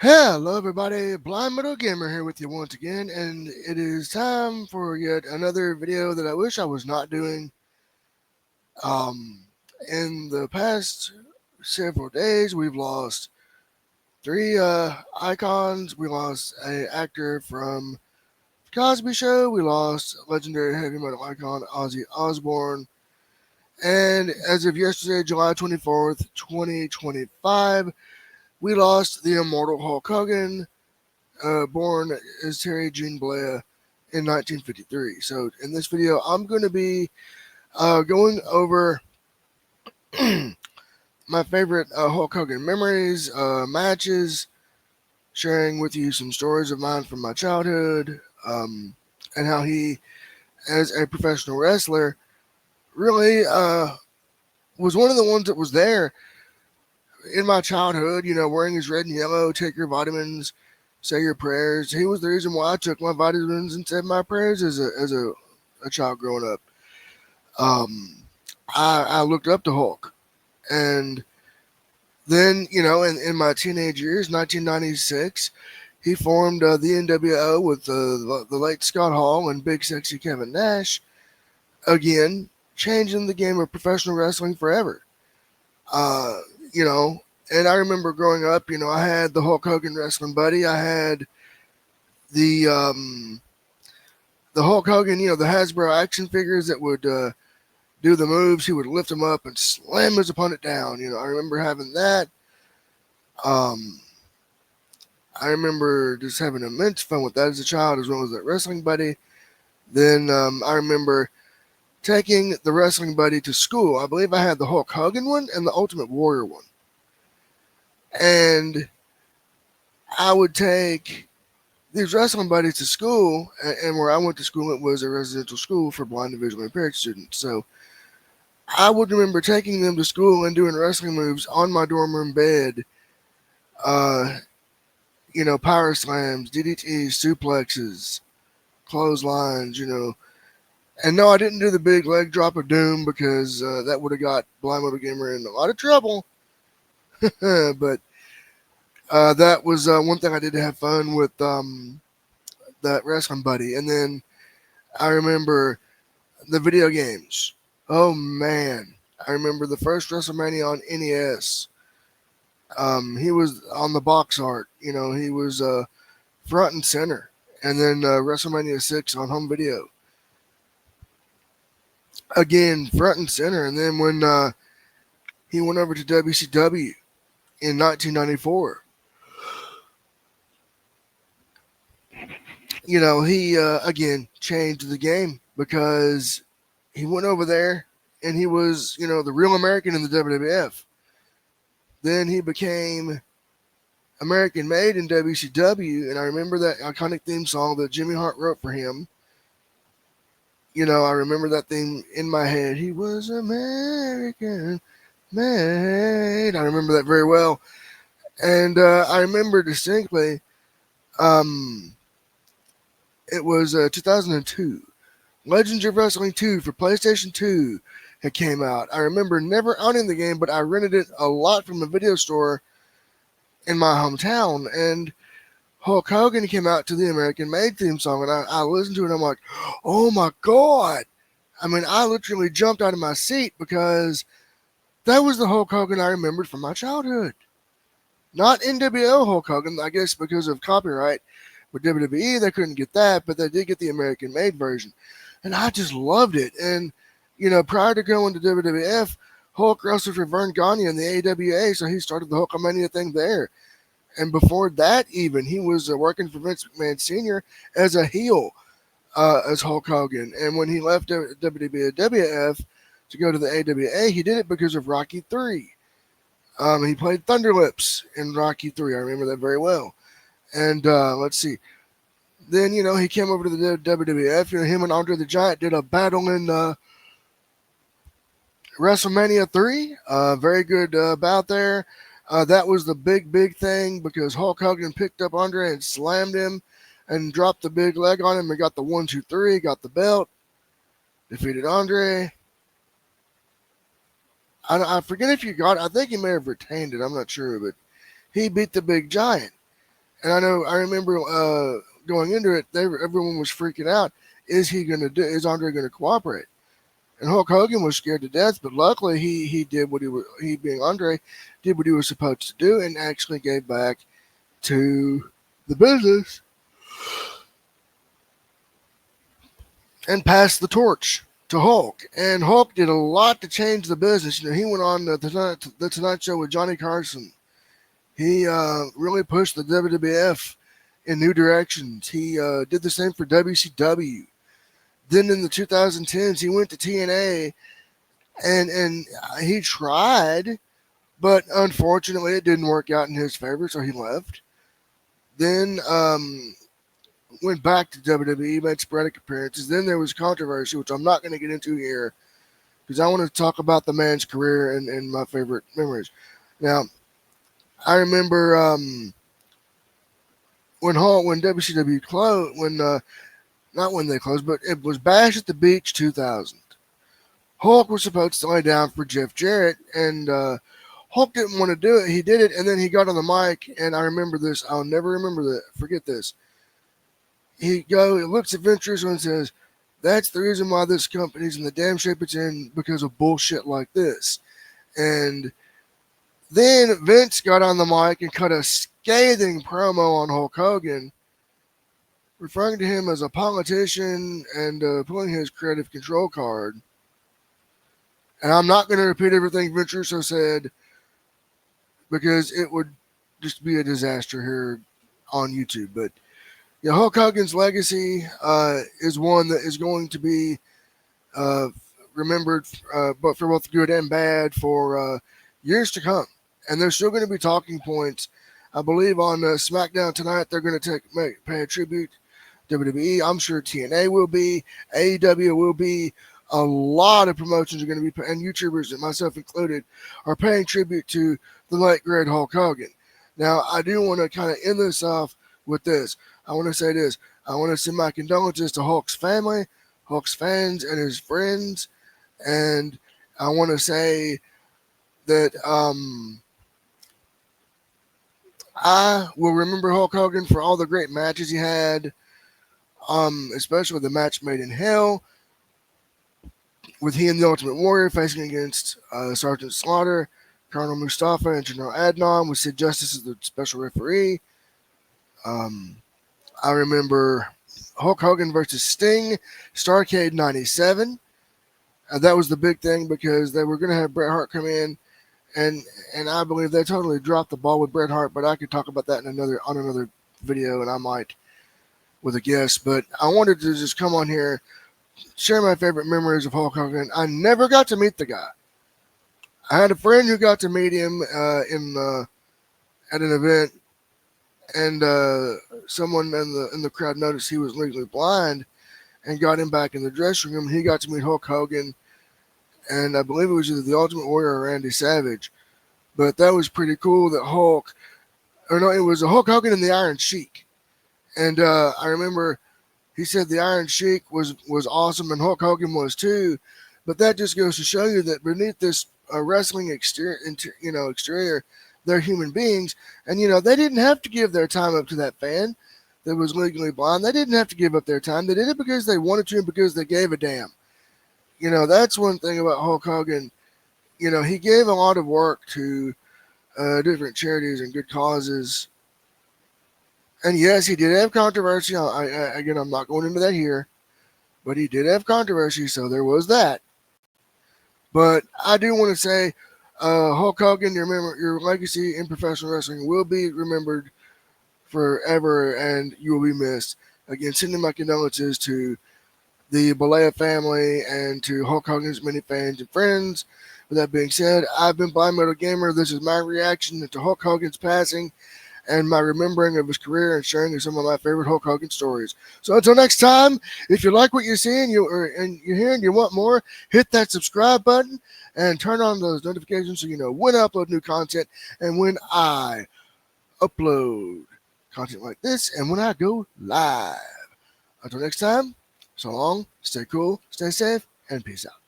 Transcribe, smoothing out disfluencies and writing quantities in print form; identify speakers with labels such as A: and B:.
A: Hello, everybody. Blind Metal Gamer here with you once again, and it is time for yet another video that I wish I was not doing. Um, in the past several days, we've lost three icons. We lost a actor from Cosby Show. We lost legendary heavy metal icon Ozzy Osbourne. And as of yesterday, July 24th, 2025, we lost the immortal Hulk Hogan, born as Terry Jean Blair in 1953. So in this video, I'm going to be going over my favorite Hulk Hogan memories, matches, sharing with you some stories of mine from my childhood, and how he, as a professional wrestler, really was one of the ones that was there in my childhood, wearing his red and yellow, take your vitamins, say your prayers. He was the reason why I took my vitamins and said my prayers as a child growing up. Um, I looked up to Hulk. And then, in my teenage years, 1996, he formed the NWO with the late Scott Hall and Big Sexy Kevin Nash. Again, changing the game of professional wrestling forever. Uh, you know, and I remember growing up, I had the Hulk Hogan wrestling buddy. I had the the Hulk Hogan, the Hasbro action figures that would do the moves. He would lift them up and slam his opponent down. I remember having that. Um, I remember just having immense fun with that as a child, as well as that wrestling buddy. Then I remember taking the wrestling buddy to school. I believe I had the Hulk Hogan one and the Ultimate Warrior one. And I would take these wrestling buddies to school, and where I went to school, it was a residential school for blind and visually impaired students. So I would remember taking them to school and doing wrestling moves on my dorm room bed. Uh, power slams, DDTs, suplexes, clotheslines, And no, I didn't do the big leg drop of doom because that would have got Blind Little Gamer in a lot of trouble. But that was one thing I did have fun with that wrestling buddy. And then I remember the video games. Oh man, I remember the first WrestleMania on NES. He was on the box art. He was front and center. And then WrestleMania 6 on home video. Again, front and center. And then when he went over to WCW in 1994, he again changed the game because he went over there and he was, the real American in the WWF. Then he became American made in WCW, and I remember that iconic theme song that Jimmy Hart wrote for him. I remember that thing in my head. He was American made. I remember that very well. And I remember distinctly, it was 2002. Legends of Wrestling 2 for PlayStation 2 had came out. I remember never owning the game, but I rented it a lot from the video store in my hometown. And Hulk Hogan came out to the American Made theme song, and I listened to it, and I'm like, oh my God. I mean, I literally jumped out of my seat because that was the Hulk Hogan I remembered from my childhood. Not NWO Hulk Hogan, I guess because of copyright. With WWE, they couldn't get that, but they did get the American Made version. And I just loved it. And, prior to going to WWF, Hulk wrestled for Vern Gagne in the AWA, so he started the Hulkamania thing there. And before that, even, he was working for Vince McMahon Sr. as a heel, as Hulk Hogan. And when he left WWF to go to the AWA, he did it because of Rocky 3. He played Thunderlips in Rocky 3. I remember that very well. And let's see. Then, he came over to the WWF. Him and Andre the Giant did a battle in WrestleMania 3. Very good bout there. That was the big thing because Hulk Hogan picked up Andre and slammed him and dropped the big leg on him and got the 1, 2, 3, got the belt, defeated Andre. I forget if you got it. I think he may have retained it. I'm not sure, but he beat the big giant. And I remember going into it, everyone was freaking out. Is Andre going to cooperate? And Hulk Hogan was scared to death, but luckily he did what he being Andre did what he was supposed to do and actually gave back to the business and passed the torch to Hulk. And Hulk did a lot to change the business. He went on the Tonight Show with Johnny Carson. He really pushed the WWF in new directions. He did the same for WCW. Then in the 2010s, he went to TNA, and he tried, but unfortunately, it didn't work out in his favor, so he left. Then went back to WWE, made sporadic appearances. Then there was controversy, which I'm not going to get into here, because I want to talk about the man's career and my favorite memories. Now, I remember when WCW closed, not when they closed, but it was Bash at the Beach 2000. Hulk was supposed to lay down for Jeff Jarrett, and Hulk didn't want to do it. He did it, and then he got on the mic, and I remember this. I'll never forget this. He looks at Vince Russo and says, "That's the reason why this company's in the damn shape it's in, because of bullshit like this." And then Vince got on the mic and cut a scathing promo on Hulk Hogan, referring to him as a politician and pulling his creative control card. And I'm not going to repeat everything Vince Russo said, because it would just be a disaster here on YouTube. But yeah, Hulk Hogan's legacy is one that is going to be remembered, but for both good and bad, for years to come. And there's still going to be talking points. I believe on SmackDown tonight they're going to pay a tribute. WWE, I'm sure TNA will be, AEW will be. A lot of promotions are going to be, and YouTubers, myself included, are paying tribute to the late great Hulk Hogan. Now, I do want to kind of end this off with this. I want to say this. I want to send my condolences to Hulk's family, Hulk's fans, and his friends. And I want to say that I will remember Hulk Hogan for all the great matches he had, especially the match made in hell, with he and the Ultimate Warrior facing against Sergeant Slaughter, Colonel Mustafa, and General Adnan, with Sid Justice as the special referee. I remember Hulk Hogan versus Sting, Starrcade 97. That was the big thing, because they were going to have Bret Hart come in, and I believe they totally dropped the ball with Bret Hart, but I could talk about that on another video, and I might with a guest. But I wanted to just come on here, share my favorite memories of Hulk Hogan. I never got to meet the guy. I had a friend who got to meet him at an event, and someone in the crowd noticed he was legally blind and got him back in the dressing room. He got to meet Hulk Hogan, and I believe it was either the Ultimate Warrior or Randy Savage. But that was pretty cool that it was a Hulk Hogan and the Iron Sheik. And I remember he said the Iron Sheik was awesome, and Hulk Hogan was too. But that just goes to show you that beneath this wrestling exterior, they're human beings. And, they didn't have to give their time up to that fan that was legally blind. They didn't have to give up their time. They did it because they wanted to and because they gave a damn. That's one thing about Hulk Hogan. He gave a lot of work to different charities and good causes. And yes, he did have controversy. Again, I'm not going into that here, but he did have controversy, so there was that. But I do want to say, Hulk Hogan, your legacy in professional wrestling will be remembered forever, and you will be missed. Again, sending my condolences to the Balea family and to Hulk Hogan's many fans and friends. With that being said, I've been Blind Metal Gamer. This is my reaction to Hulk Hogan's passing and my remembering of his career and sharing some of my favorite Hulk Hogan stories. So until next time, if you like what you see and you're hearing, you want more, hit that subscribe button and turn on those notifications so you know when I upload new content and when I upload content like this and when I go live. Until next time, so long, stay cool, stay safe, and peace out.